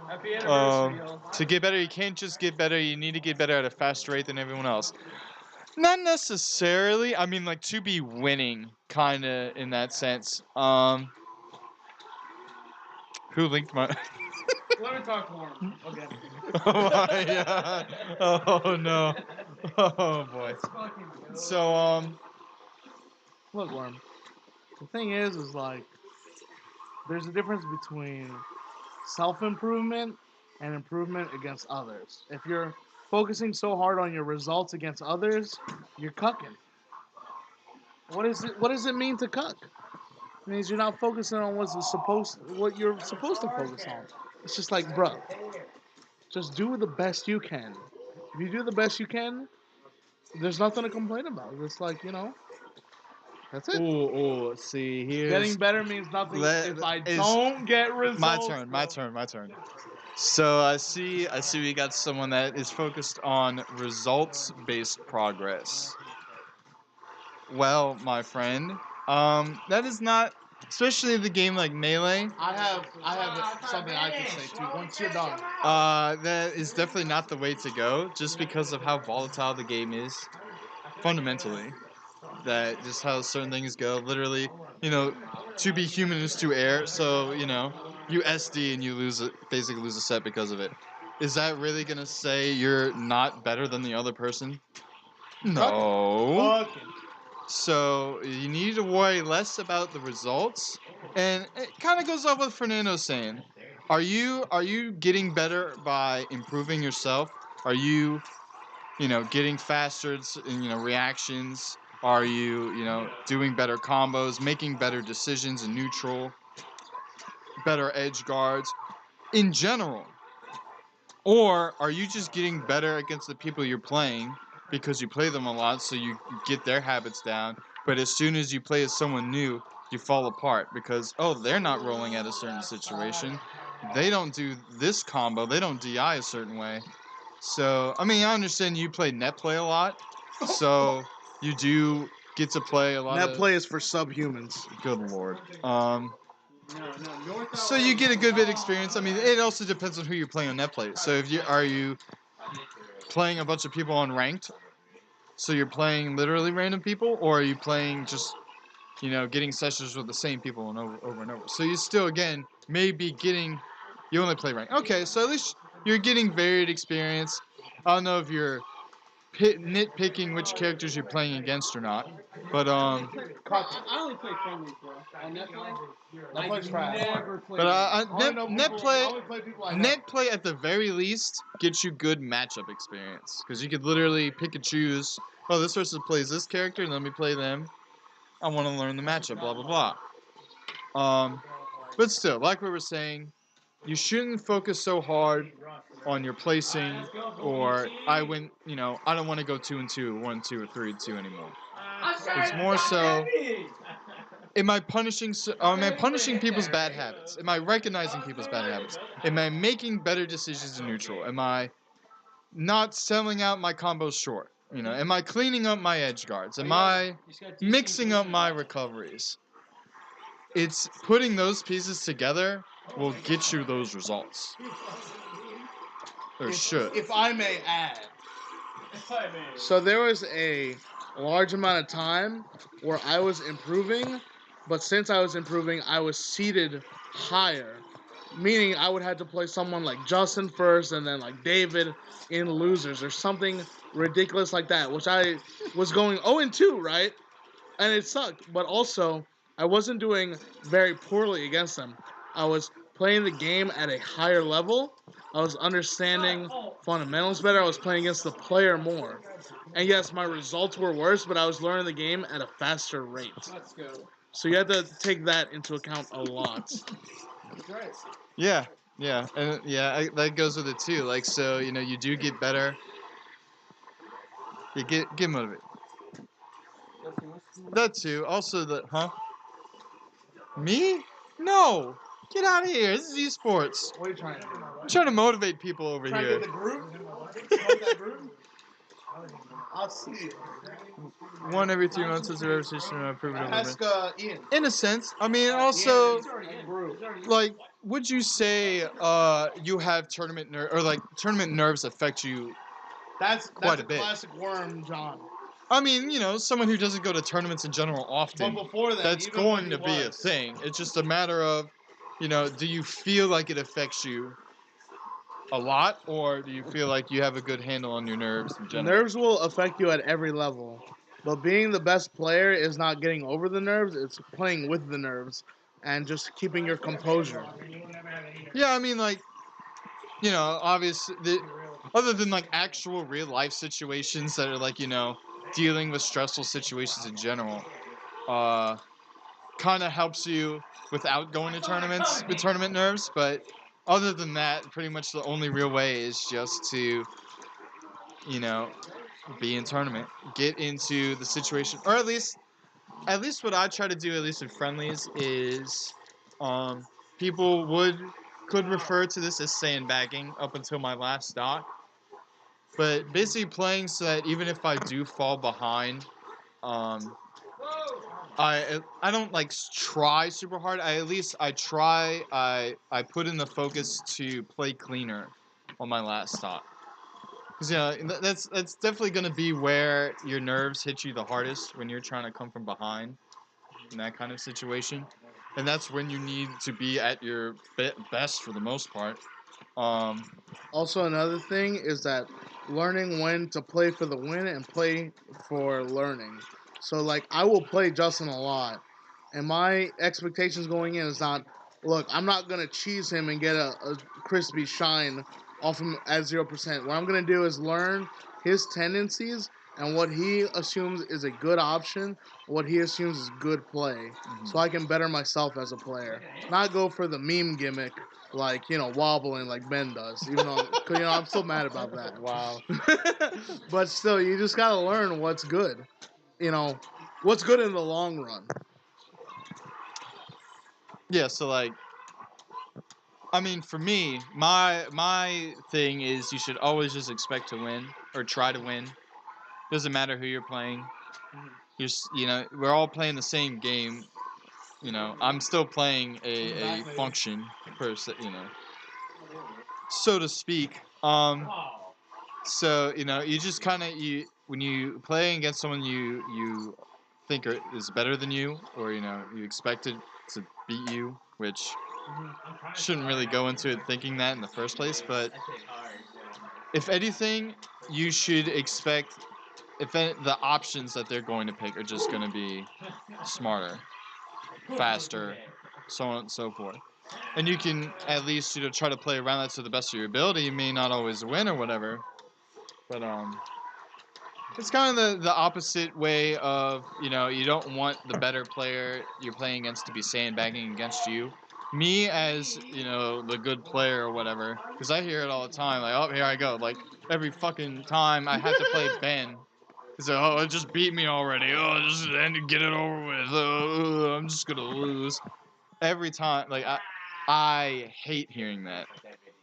Happy anniversary, yo. To get better, you can't just get better. You need to get better at a faster rate than everyone else. Not necessarily. I mean, like to be winning, kind of in that sense. Who linked my? Let me talk more. Okay. Oh my god! Oh no! Oh boy! So Look, Worm. The thing is like, there's a difference between self-improvement and improvement against others. If you're focusing so hard on your results against others, you're cucking. What is it? What does it mean to cuck? It means you're not focusing on what you're supposed to focus on. It's just like, bro, just do the best you can. If you do the best you can, there's nothing to complain about. It's like, that's it. see, here's Getting better means nothing if I is don't get results. my turn. So I see we got someone that is focused on results-based progress. Well, my friend, that is not, especially the game like Melee. I have something I can say too. Once you're done, That is definitely not the way to go, just because of how volatile the game is, fundamentally. That just how certain things go. Literally, to be human is to err. So you SD and you basically lose a set because of it. Is that really gonna say you're not better than the other person? No. fucking. So you need to worry less about the results, and it kind of goes off what Fernando's saying. Are you getting better by improving yourself? Are you getting faster in reactions? Are you doing better combos, making better decisions in neutral, better edge guards in general? Or are you just getting better against the people you're playing because you play them a lot, so you get their habits down, but as soon as you play as someone new, you fall apart because, oh, they're not rolling at a certain situation. They don't do this combo. They don't DI a certain way. So, I mean, I understand you play net play a lot, so you do get to play a lot Net of... play is for subhumans. Good lord. So you get a good bit of experience. I mean, it also depends on who you're playing on net play. So are you playing a bunch of people on ranked? So you're playing literally random people, or are you playing just getting sessions with the same people and over and over? So you still again maybe getting you only play ranked. Okay, so at least you're getting varied experience. I don't know if you're nitpicking which characters you're playing against or not, but I only play friendly, bro. On Netflix, I never play. Net play at the very least gets you good matchup experience because you could literally pick and choose. Oh, this person plays this character, and let me play them. I want to learn the matchup. Blah blah blah. But still, like we were saying, you shouldn't focus so hard on your placing or I win. I don't want to go 2-2, 1-2, or 3-2 anymore. It's more so. Am I punishing people's bad habits? Am I recognizing people's bad habits? Am I making better decisions in neutral? Am I not selling out my combos short? Am I cleaning up my edge guards? Am I mixing up my recoveries? It's putting those pieces together will get you those results. Or should. If I may add. So there was a large amount of time where I was improving, but since I was improving, I was seated higher. Meaning I would have to play someone like Justin first and then like David in losers or something ridiculous like that, which I was going 0-2, right? And it sucked, but also I wasn't doing very poorly against them. I was playing the game at a higher level. I was understanding fundamentals better. I was playing against the player more. And yes, my results were worse, but I was learning the game at a faster rate. Let's go. So you have to take that into account a lot. Yeah, and that goes with it too. Like, so you do get better. You get motivated. That too. Also, me? No. Get out of here. This is esports. What are you trying to do? I'm trying to motivate people over Trying to here. get the group? That group? I'll see you. One every 3 months is a reputation of improvement over Ask Ian. In a sense, I mean, also, And Brew. like, would you say you have tournament or like tournament nerves affect you That's quite a a bit? classic worm, John. I mean, you know, someone who doesn't go to tournaments in general often, But before that, that's even going when to he be a was. thing. It's just a matter of, you know, do you feel like it affects you a lot, or do you feel like you have a good handle on your nerves in general? Nerves will affect you at every level. But being the best player is not getting over the nerves, it's playing with the nerves and just keeping your composure. Yeah, I mean, like, you know, obviously, other than like actual real life situations that are like, you know, dealing with stressful situations in general, kind of helps you without going to tournaments with tournament nerves. But other than that, pretty much the only real way is just to, you know, be in tournament, get into the situation, or at least what I try to do, at least in friendlies, is people could refer to this as sandbagging up until my last stock. But basically playing so that even if I do fall behind, I don't like try super hard. I try. I put in the focus to play cleaner on my last stock. Because that's definitely gonna be where your nerves hit you the hardest when you're trying to come from behind in that kind of situation, and that's when you need to be at your best for the most part. Also, another thing is that learning when to play for the win and play for learning. So, like, I will play Justin a lot, and my expectations going in is not, look, I'm not going to cheese him and get a crispy shine off him at 0%. What I'm going to do is learn his tendencies and what he assumes is a good option, what he assumes is good play, so I can better myself as a player. Not go for the meme gimmick like, you know, wobbling like Ben does. Even though, you know, I'm still mad about that. Wow. But still, you just gotta learn what's good. You know, what's good in the long run. Yeah. So like, I mean, for me, my thing is you should always just expect to win or try to win. Doesn't matter who you're playing. You know, we're all playing the same game. You know, I'm still playing a function per se, you know, so to speak. So you know, you just kind of when you play against someone you think is better than you, or you know, you expected to beat you, which shouldn't really go into it thinking that in the first place. But if anything, you should expect the options that they're going to pick are just going to be smarter, faster, so on and so forth. And you can at least, you know, try to play around that to the best of your ability. You may not always win or whatever, but it's kind of the opposite way of, you know, you don't want the better player you're playing against to be sandbagging against you. Me as, you know, the good player or whatever, because I hear it all the time, like, oh, here I go. Like, every fucking time I have to play Ben. He's like, oh, it just beat me already. Oh, just end it, get it over with. I'm just gonna lose. Every time, like, I hate hearing that.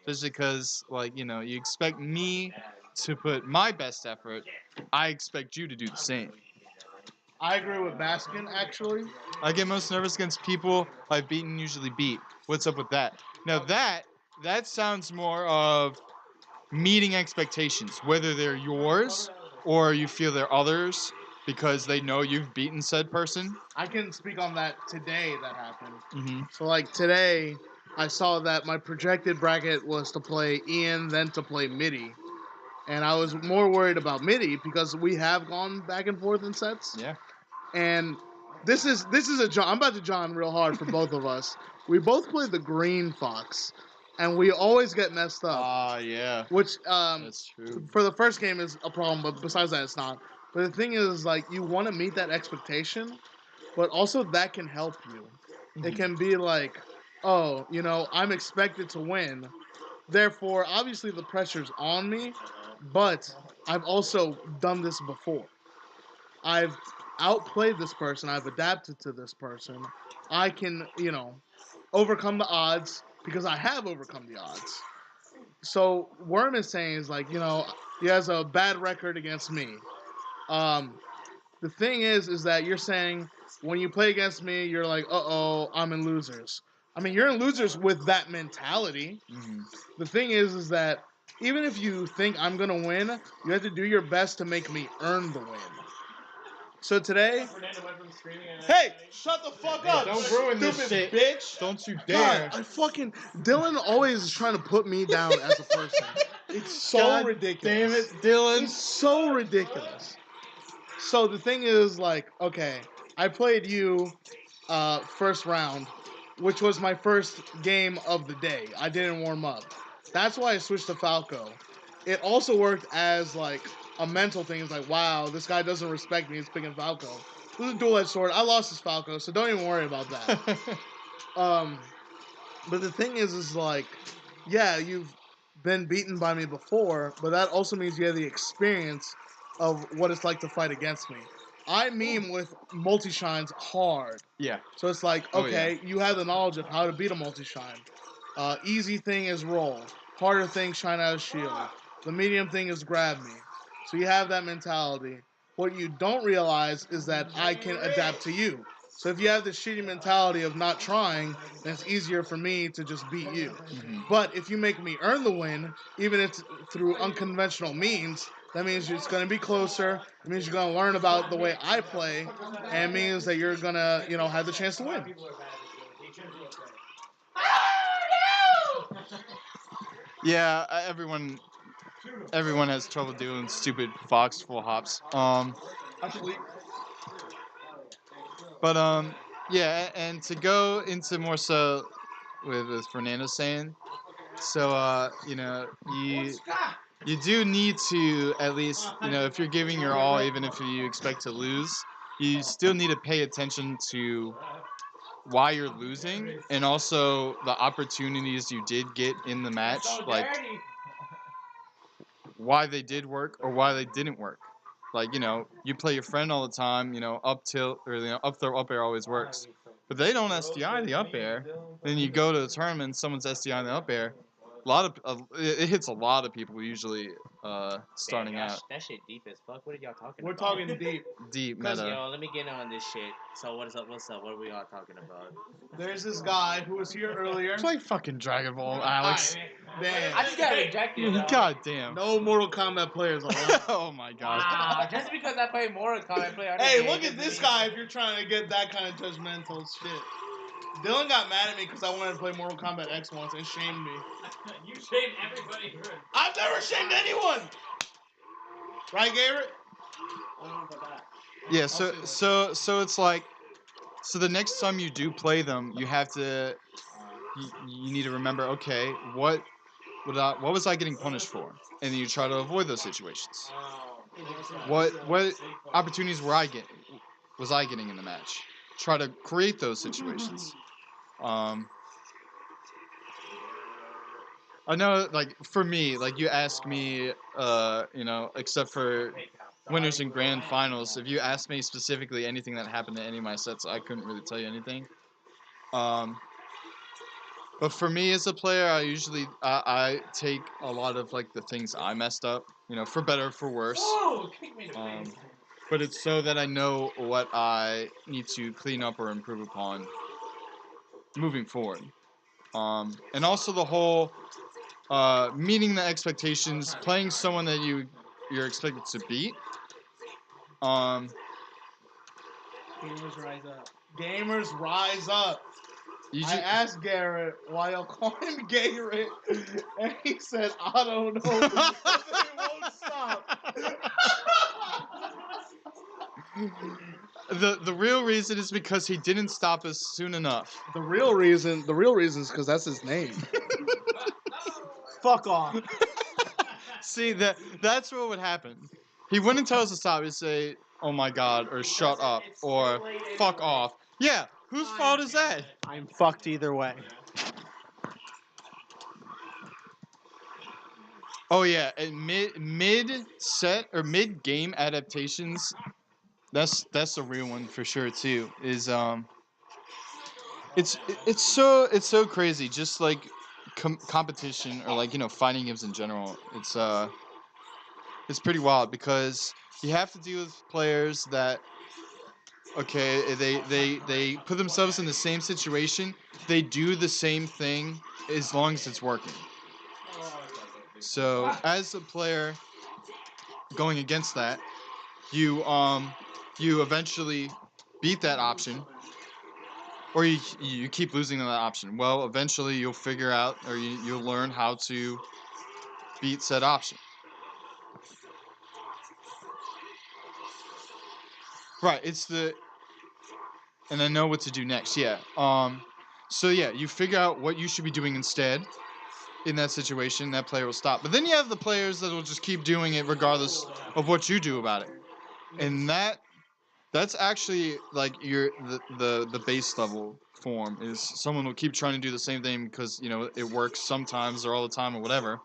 Just because, like, you know, you expect me to put my best effort, I expect you to do the same. I agree with Baskin, actually. I get most nervous against people I've beaten, usually beat. What's up with that? Now that sounds more of meeting expectations, whether they're yours or you feel they're others because they know you've beaten said person. I can speak on that today that happened. Mm-hmm. So, like, today, I saw that my projected bracket was to play Ian, then to play Midi. And I was more worried about Midi because we have gone back and forth in sets. Yeah. And this is a John. I'm about to John real hard for both of us. We both play the green fox, and we always get messed up. Yeah. Which That's true. for the first game is a problem, but besides that, it's not. But the thing is, like, you want to meet that expectation, but also that can help you. Mm-hmm. It can be like, oh, you know, I'm expected to win. Therefore, obviously the pressure's on me, but I've also done this before. I've outplayed this person. I've adapted to this person. I can, you know, overcome the odds because I have overcome the odds. So Worm is saying is like, you know, he has a bad record against me. The thing is that you're saying when you play against me, you're like, I'm in losers. I mean, you're in losers with that mentality. Mm-hmm. The thing is that even if you think I'm gonna win, you have to do your best to make me earn the win. So today, hey, shut the fuck up! Don't ruin this stupid shit, bitch! Don't you dare! God, I fucking Dylan always is trying to put me down as a person. It's so God ridiculous. Damn it, Dylan! It's so ridiculous. So the thing is, like, okay, I played you first round, which was my first game of the day. I didn't warm up. That's why I switched to Falco. It also worked as, like, a mental thing. It's like, wow, this guy doesn't respect me. He's picking Falco. This is a dual-edged sword. I lost his Falco, so don't even worry about that. But the thing is like, yeah, you've been beaten by me before, but that also means you have the experience of what it's like to fight against me. I meme with multi-shines hard. Yeah. So it's like, okay, you have the knowledge of how to beat a multi-shine. Easy thing is roll. Harder thing, shine out a shield. The medium thing is grab me. So you have that mentality. What you don't realize is that I can adapt to you. So if you have this shitty mentality of not trying, then it's easier for me to just beat you. Mm-hmm. But if you make me earn the win, even if it's through unconventional means, that means it's going to be closer. It means you're going to learn about the way I play, and it means that you're going to, have the chance to win. Yeah, everyone has trouble doing stupid fox full hops. But yeah, and to go into more so with Fernando saying, so you do need to at least, if you're giving your all, even if you expect to lose, you still need to pay attention to why you're losing and also the opportunities you did get in the match, like why they did work or why they didn't work. Like, you play your friend all the time, up tilt or up throw up air always works. But they don't SDI the up air. Then you go to the tournament, someone's SDI the up air. It hits a lot of people usually starting out. That shit deep as fuck. What are y'all talking We're about? talking deep. Deep meta. Yo, let me get on this shit. So what's up? What's up? What are we all talking about? There's this guy who was here earlier. Play fucking Dragon Ball, Alex. Damn. I just got rejected. God damn. No Mortal Kombat players allowed. Oh my god. Ah, just because I play Mortal Kombat, Hey, look at this guy if you're trying to get that kind of judgmental shit. Dylan got mad at me because I wanted to play Mortal Kombat X once and shamed me. You shamed everybody. I've never shamed anyone! Right, Garrett? I don't know about that. Yeah, so it's like, so the next time you do play them, you have to, you need to remember, okay, what was I getting punished for? And then you try to avoid those situations. What opportunities was I getting in the match? Try to create those situations. I know, like, for me, like, you ask me, except for winners and grand finals, if you asked me specifically anything that happened in any of my sets, I couldn't really tell you anything. But for me as a player, I usually, I take a lot of, like, the things I messed up, for better or for worse. But it's so that I know what I need to clean up or improve upon moving forward. And also the whole meeting the expectations, playing someone that you're expected to beat. Gamers rise up. Gamers rise up. I asked Garrett why y'all call him Garrett, and he said, I don't know. And then he won't stop. The real reason is because he didn't stop us soon enough. The real reason is because that's his name. Fuck off. See, that's what would happen. He wouldn't tell us to stop. He'd say, oh my god, or shut up, or fuck off. Yeah, whose fault is that? I'm fucked either way. Oh yeah, and mid set or mid game adaptations, that's a real one for sure too. Is it's so crazy. Just like competition or like fighting games in general. It's it's pretty wild because you have to deal with players that, okay, they put themselves in the same situation. They do the same thing as long as it's working. So as a player going against that, you eventually beat that option, or you keep losing to that option. Well, eventually you'll figure out, or you'll learn how to beat said option. Right, and I know what to do next. Yeah. So yeah, you figure out what you should be doing instead in that situation. That player will stop. But then you have the players that will just keep doing it regardless of what you do about it, and that's actually like the base level form is someone will keep trying to do the same thing because it works sometimes or all the time or whatever.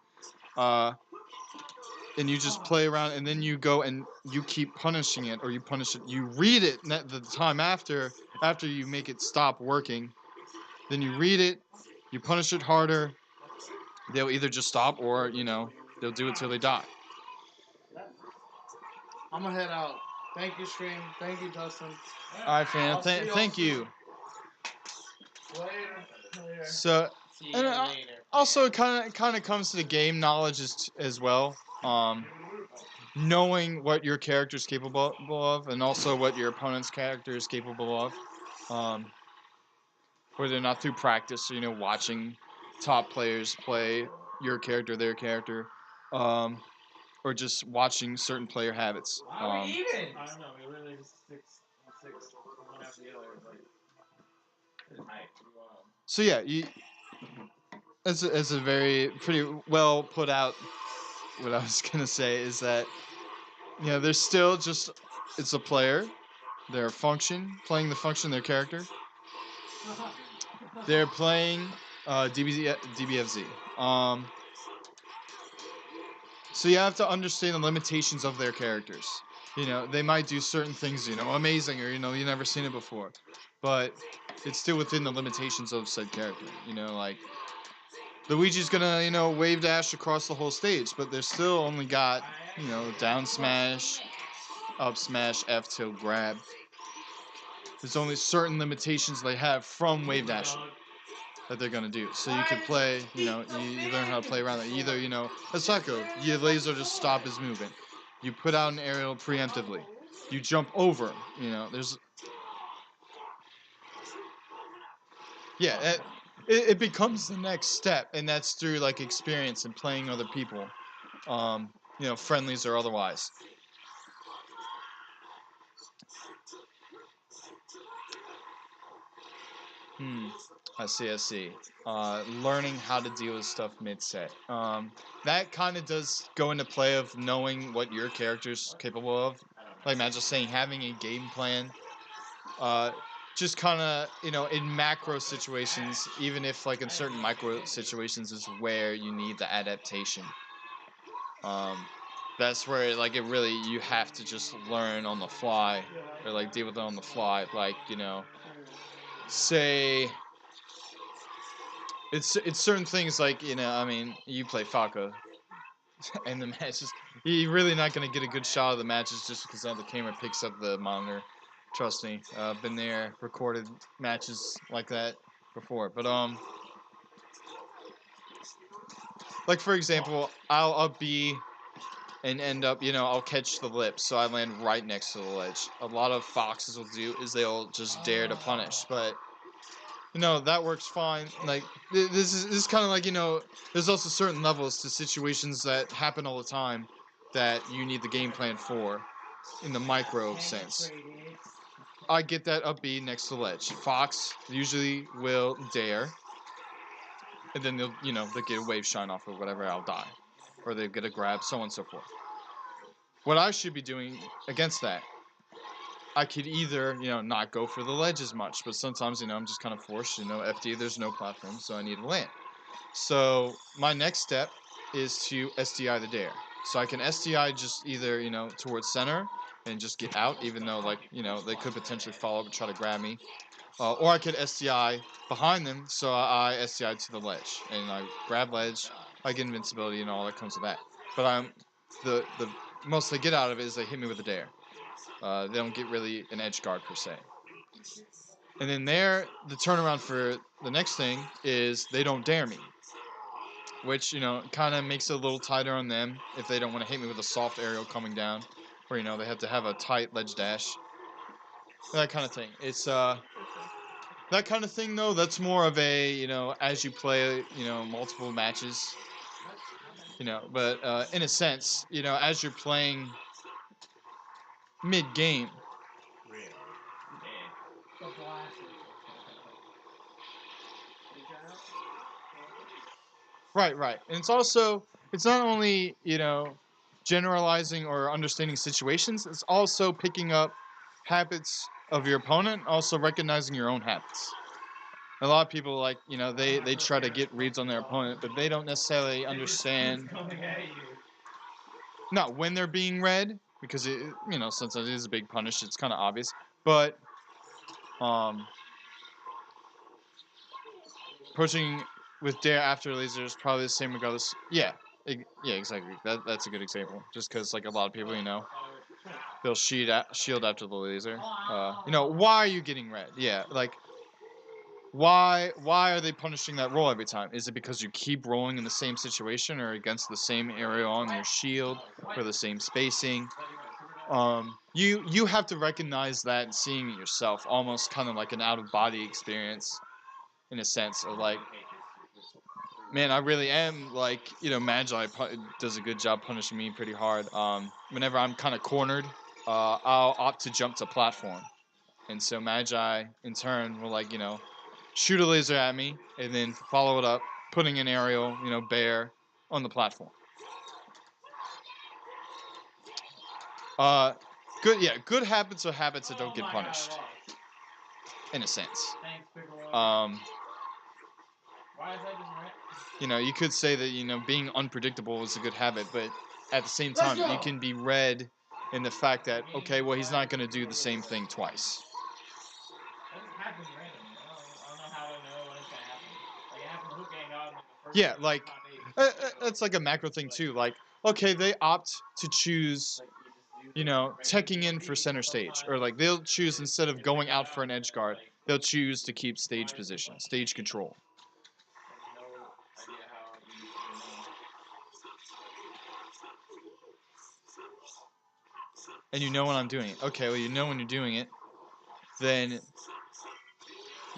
And you just play around, and then you go and you keep punishing it, or you punish it. You read it the time after you make it stop working. Then you read it, you punish it harder. They'll either just stop, or they'll do it till they die. I'm gonna head out. Thank you, stream. Thank you, Justin. All right, fam. Thank you. Later. So, and also it kind of comes to the game knowledge as well. Knowing what your character is capable of, and also what your opponent's character is capable of. Whether or not through practice, or watching top players play your character, their character, or just watching certain player habits. Why are we even? I don't know. We literally just six, one after the other. So yeah, it's a very pretty well put out. What I was gonna say is that there's still just it's a player, their function, playing the function, their character. They're playing DBFZ. So you have to understand the limitations of their characters. They might do certain things, amazing, or you never seen it before, but it's still within the limitations of said character. Like Luigi's gonna wave dash across the whole stage, but they're still only got down smash, up smash, F tilt, grab. There's only certain limitations they have from wave dashing that they're gonna do. So you could play, you learn how to play around that. Either, a Sako, you laser to stop his movement. You put out an aerial preemptively. You jump over, there's... Yeah, it becomes the next step, and that's through, like, experience and playing other people. Friendlies or otherwise. I see. Learning how to deal with stuff mid-set. That kind of does go into play of knowing what your character's capable of. Like Matt just saying, having a game plan. Just kind of, in macro situations, even if like in certain micro situations is where you need the adaptation. That's where like it really, you have to just learn on the fly, or like deal with it on the fly. Like, say... It's certain things like, you play Falco, and the matches, you're really not going to get a good shot of the matches just because the camera picks up the monitor. Trust me, I've been there, recorded matches like that before. But, like for example, I'll be and end up, I'll catch the lip, so I land right next to the ledge. A lot of foxes will do is they'll just dare to punish, but... that works fine. Like, this is kind of like, there's also certain levels to situations that happen all the time that you need the game plan for, in the micro sense. I get that up B next to the ledge. Fox usually will dare, and then they'll get a wave shine off or whatever, I'll die. Or they'll get a grab, so on and so forth. What I should be doing against that, I could either, not go for the ledge as much, but sometimes, I'm just kind of forced, FD, there's no platform, so I need to land. So my next step is to SDI the dare. So I can SDI just either, towards center and just get out, even though, like, they could potentially follow up and try to grab me. Or I could SDI behind them, so I SDI to the ledge. And I grab ledge, I get invincibility and all that comes with that. But the most they get out of it is they hit me with a dare. They don't get really an edge guard per se. And then the turnaround for the next thing is they don't dare me. Which, kind of makes it a little tighter on them if they don't want to hit me with a soft aerial coming down. Or, they have to have a tight ledge dash. That kind of thing. It's, that kind of thing, though, that's more of a, as you play, multiple matches. But in a sense, as you're playing mid-game. Right. And it's not only, generalizing or understanding situations, it's also picking up habits of your opponent, also recognizing your own habits. A lot of people, they try to get reads on their opponent, but they don't necessarily understand not when they're being read, because, since it is a big punish, it's kind of obvious, but pushing with dare after laser is probably the same regardless. Yeah, exactly. That's a good example. Just because, a lot of people, they'll shield after the laser. Why are you getting red? Yeah, why are they punishing that roll every time? Is it because you keep rolling in the same situation or against the same area on your shield or the same spacing? You have to recognize that and seeing it yourself, almost kind of like an out-of-body experience, in a sense of man, I really am Magi does a good job punishing me pretty hard. Whenever I'm kind of cornered, I'll opt to jump to platform, and so Magi in turn will shoot a laser at me and then follow it up, putting an aerial bear on the platform. Good habits are habits that don't get punished, in a sense. You could say that, being unpredictable is a good habit, but at the same time, you can be read in the fact that, okay, well, he's not going to do the same thing twice. Yeah, that's like a macro thing, too. Okay, they opt to choose, teching in for center stage. Or, they'll choose, instead of going out for an edge guard, they'll choose to keep stage position, stage control. And you know when I'm doing it. Okay, well, when you're doing it, then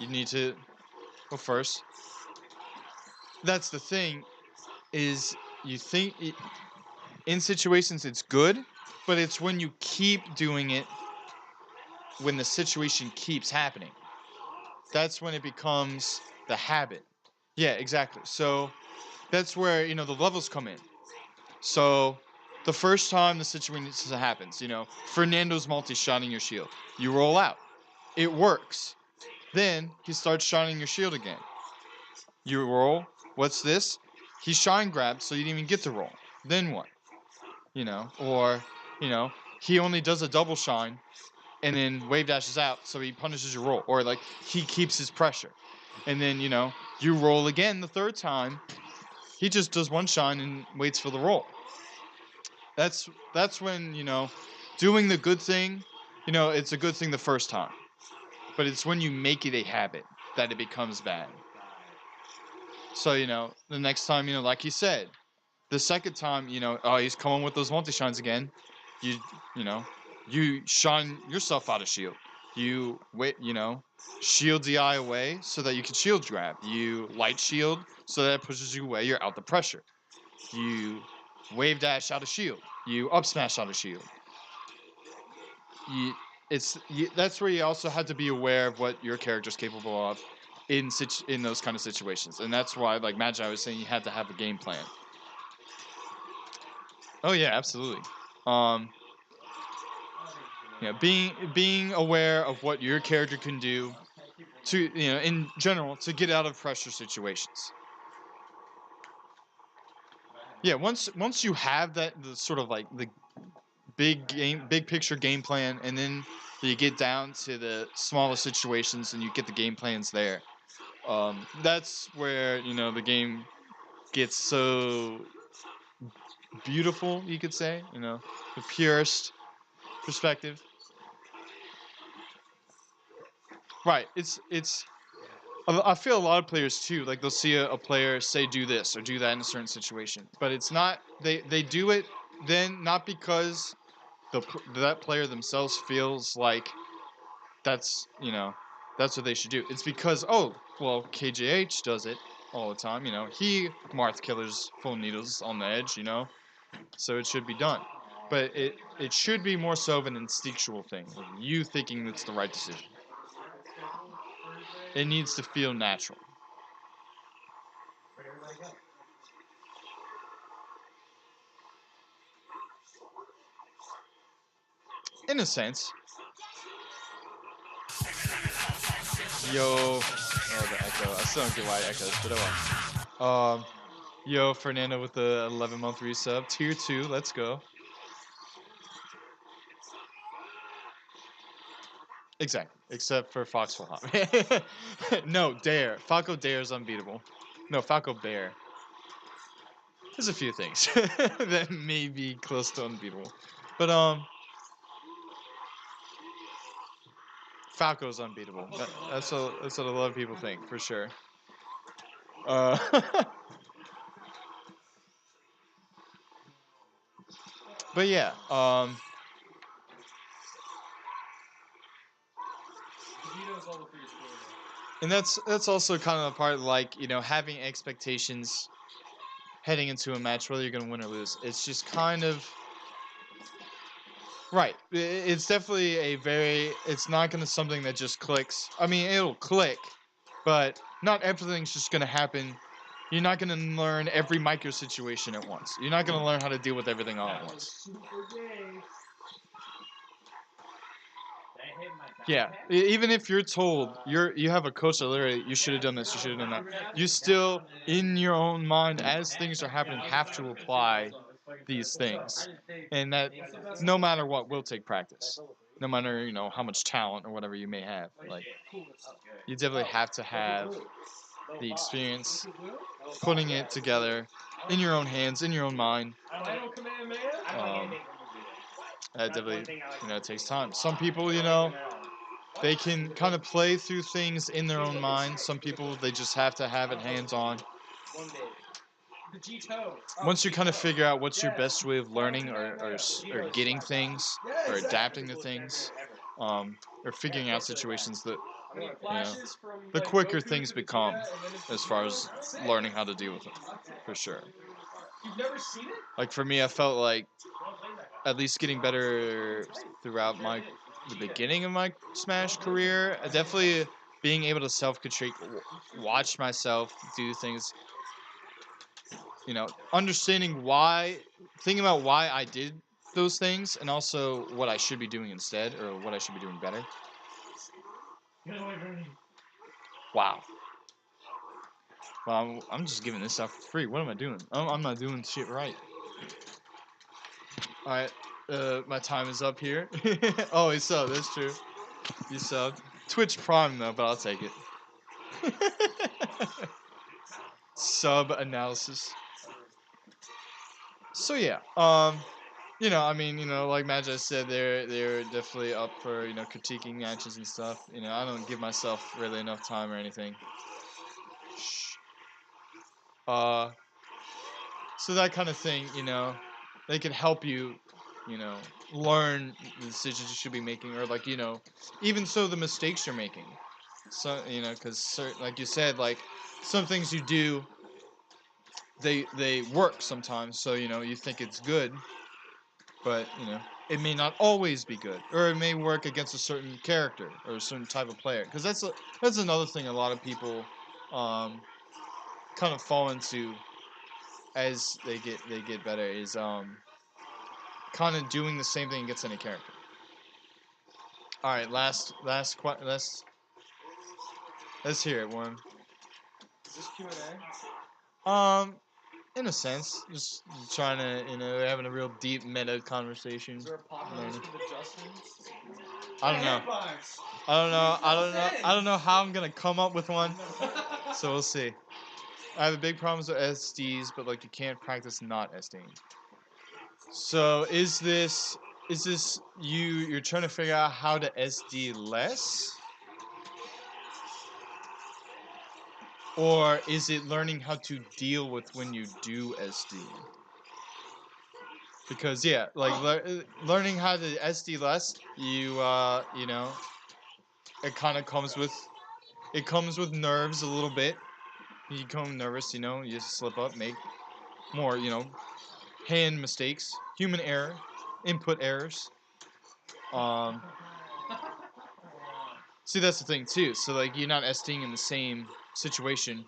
you need to, well, first, that's the thing, is you think, in situations it's good, but it's when you keep doing it, when the situation keeps happening. That's when it becomes the habit. Yeah, exactly. So that's where, the levels come in. So the first time the situation happens, Fernando's multi-shotting your shield. You roll out. It works. Then he starts shining your shield again. You roll. What's this? He shine grabbed, so you didn't even get to roll. Then what? Or, he only does a double shine and then wave dashes out, so he punishes your roll. Or, he keeps his pressure. And then, you roll again the third time. He just does one shine and waits for the roll. That's when, doing the good thing, it's a good thing the first time. But it's when you make it a habit that it becomes bad. So, the next time, like you said, the second time, he's coming with those multi-shines again. You shine yourself out of shield. You wait, shield the eye away so that you can shield grab. You light shield so that it pushes you away. You're out the pressure. You wave dash out of shield. You up smash out of shield. That's where you also have to be aware of what your character's capable of in those kind of situations, and that's why, Magi was saying, you had to have a game plan. Oh yeah, absolutely. Being aware of what your character can do to, in general, to get out of pressure situations. Yeah, once you have the sort of the big picture game plan, and then you get down to the smaller situations and you get the game plans there. That's where the game gets so beautiful, you could say. You know, the purest perspective. Right. It's. I feel a lot of players too. Like they'll see a player say do this or do that in a certain situation, but it's not. They do it then not because that player themselves feels like that's that's what they should do. It's because KJH does it all the time. You know, he Marth killers full needles on the edge. You know, so it should be done. But it should be more so of an instinctual thing, like you thinking it's the right decision. It needs to feel natural. In a sense. Yo, the echo. I still don't get why it echoes, but oh well. Yo, Fernando with the 11-month resub. Tier 2, let's go. Exactly, except for Foxful Hop. No, Dare. Falco Dare is unbeatable. No, Falco Bear. There's a few things that may be close to unbeatable. But, Falco's unbeatable. That's what a lot of people think, for sure. But yeah, and that's also kind of the part, like, you know, having expectations heading into a match, whether you're going to win or lose. It's just kind of right. It's definitely it's not going to something that just clicks. I mean, it'll click, but not everything's just going to happen. You're not going to learn every micro situation at once. You're not going to learn how to deal with everything all at once. Yeah, even if you're told you have a coach that literally you should have done this, you should have done that. You still, in your own mind, as things are happening, have to apply these things, and that no matter what will take practice. No matter how much talent or whatever you may have, like you definitely have to have the experience putting it together in your own hands, in your own mind. That definitely it takes time. Some people they can kind of play through things in their own mind. Some people, they just have to have it hands-on. Once you kind of figure out what's your best way of learning or getting things or adapting to things, or figuring out situations that, the quicker things become as far as learning how to deal with them, for sure. Like for me, I felt like at least getting better throughout the beginning of my Smash career. Definitely being able to self-critique, watch myself do things. Understanding why, thinking about why I did those things, and also what I should be doing instead, or what I should be doing better. Wow. Well, I'm just giving this out for free. What am I doing? I'm not doing shit right. Alright, my time is up here. Oh, he subbed, that's true. You subbed. Twitch Prime though, but I'll take it. Sub analysis. So yeah, like Magi said, they're definitely up for critiquing matches and stuff. I don't give myself really enough time or anything. Shh. So that kind of thing, they can help you, learn the decisions you should be making, or like even so the mistakes you're making. So because like you said, like some things you do, they work sometimes. So you think it's good. But, it may not always be good. Or it may work against a certain character or a certain type of player. Because that's another thing a lot of people kind of fall into as they get better is kind of doing the same thing against any character. Alright, let's hear it, Worm. Is this Q&A? In a sense, just trying to, having a real deep meta conversation. Is there a podcast with adjustments? I don't know. I don't know how I'm gonna come up with one. So we'll see. I have a big problem with SDs, but like you can't practice not SDing. So is this you're trying to figure out how to SD less? Or is it learning how to deal with when you do SD? Because yeah, like learning how to SD less, you know, it kind of comes with nerves a little bit. You become nervous, you know, you slip up, make more, you know, hand mistakes, human error, input errors. See, that's the thing too. So like you're not SDing in the same situation.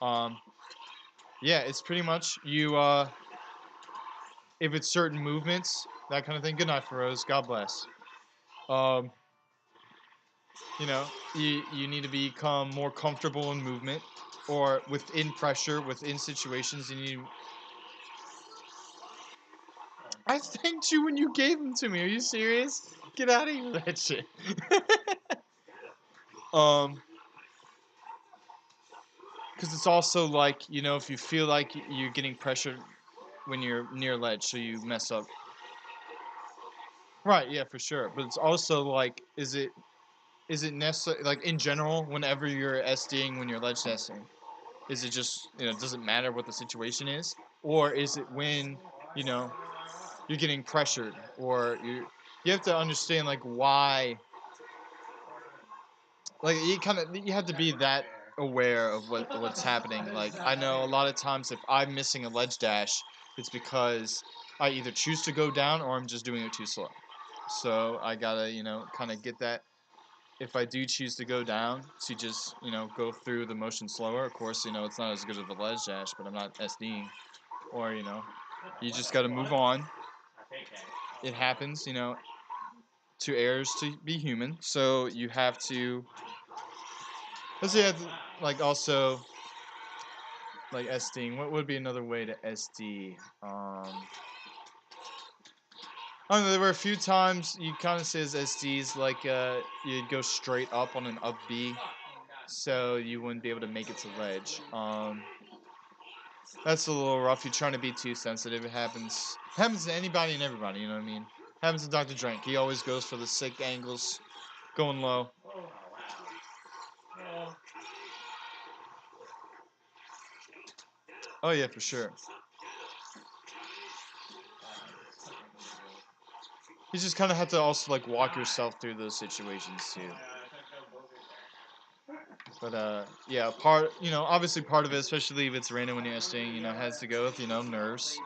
Yeah, it's pretty much you. If it's certain movements, that kind of thing. Good night, Feroz. God bless. Um, you know, you need to become more comfortable in movement, or within pressure, within situations. You need. I thanked you when you gave them to me. Are you serious? Get out of here with that shit. Because it's also like, you know, if you feel like you're getting pressured when you're near ledge, so you mess up. Right, yeah, for sure. But it's also like, is it necessary, like in general, whenever you're SDing, when you're ledge testing, is it just, you know, does it matter what the situation is? Or is it when, you know, you're getting pressured, or you have to understand like why, like you have to be that aware of what's happening. Like I know a lot of times if I'm missing a ledge dash, it's because I either choose to go down or I'm just doing it too slow. So I gotta, you know, kind of get that. If I do choose to go down, to just, you know, go through the motion slower. Of course, you know, it's not as good of a ledge dash, but I'm not SDing. Or, you know, you just gotta move on. It happens, you know, to errors to be human. So you have to. Let's say, like, also, like, SDing. What would be another way to SD? I don't know, there were a few times you kind of says SDs, like, you'd go straight up on an up B, so you wouldn't be able to make it to ledge. That's a little rough. You're trying to be too sensitive. It happens to anybody and everybody, you know what I mean? Happens to Dr. Drank. He always goes for the sick angles, going low. Oh yeah, for sure. You just kind of have to also like walk yourself through those situations too. But yeah, obviously part of it, especially if it's random when you're SDing, you know, has to go with, you know, nerves.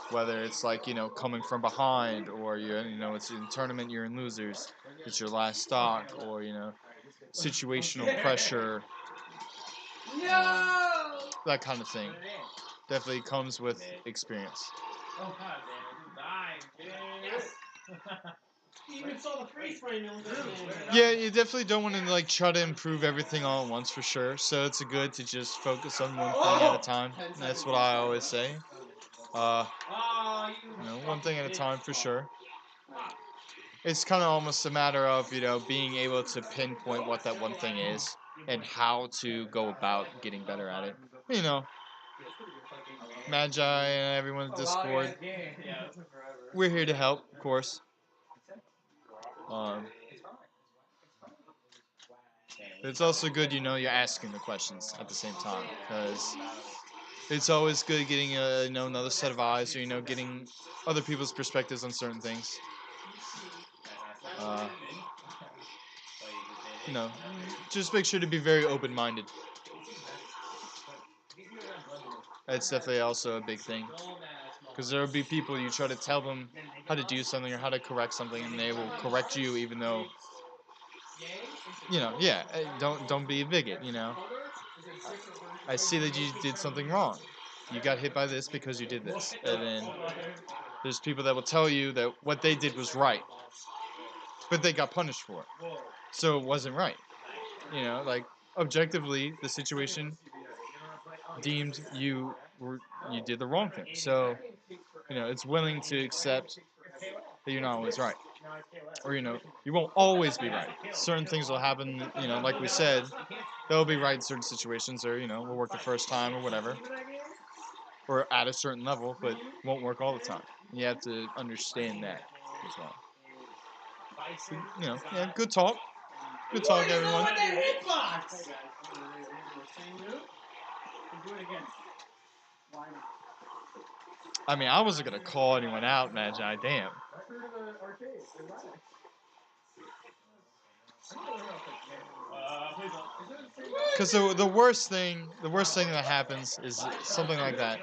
Whether it's like, you know, coming from behind, or you know, it's in tournament, you're in losers, it's your last stock, or, you know, situational pressure, that kind of thing. Definitely comes with experience. Oh god, man, I just died, man. You even saw the freeze frame. Yeah, you definitely don't want to like try to improve everything all at once, for sure. So it's good to just focus on one thing at a time. That's what I always say. You know, one thing at a time, for sure. It's kind of almost a matter of, you know, being able to pinpoint what that one thing is and how to go about getting better at it. You know, Magi and everyone in Discord, we're here to help, of course. But it's also good, you know, you're asking the questions at the same time, because it's always good getting you know, another set of eyes, or, you know, getting other people's perspectives on certain things. You know, just make sure to be very open-minded. That's definitely also a big thing, because there will be people, you try to tell them how to do something or how to correct something, and they will correct you even though, you know, yeah, don't be a bigot, you know. I see that you did something wrong. You got hit by this because you did this. And then there's people that will tell you that what they did was right, but they got punished for it. So it wasn't right. You know, like, objectively, the situation deemed you did the wrong thing. So, you know, it's willing to accept that you're not always right. Or, you know, you won't always be right. Certain things will happen, you know, like we said, they'll be right in certain situations, or, you know, we'll work the first time or whatever. or at a certain level, but won't work all the time. You have to understand that as well. Yeah, good talk. Good talk, everyone. What that hitbox? Do it again. Why not? I mean, I wasn't gonna call anyone out, Magi. Damn. Because the worst thing that happens is something like that.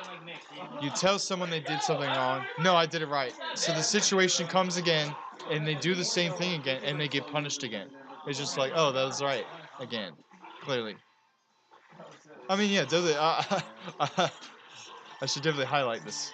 You tell someone they did something wrong. No, I did it right. So the situation comes again, and they do the same thing again, and they get punished again. It's just like, oh, that was right again, clearly. I mean, yeah, definitely. I should definitely highlight this.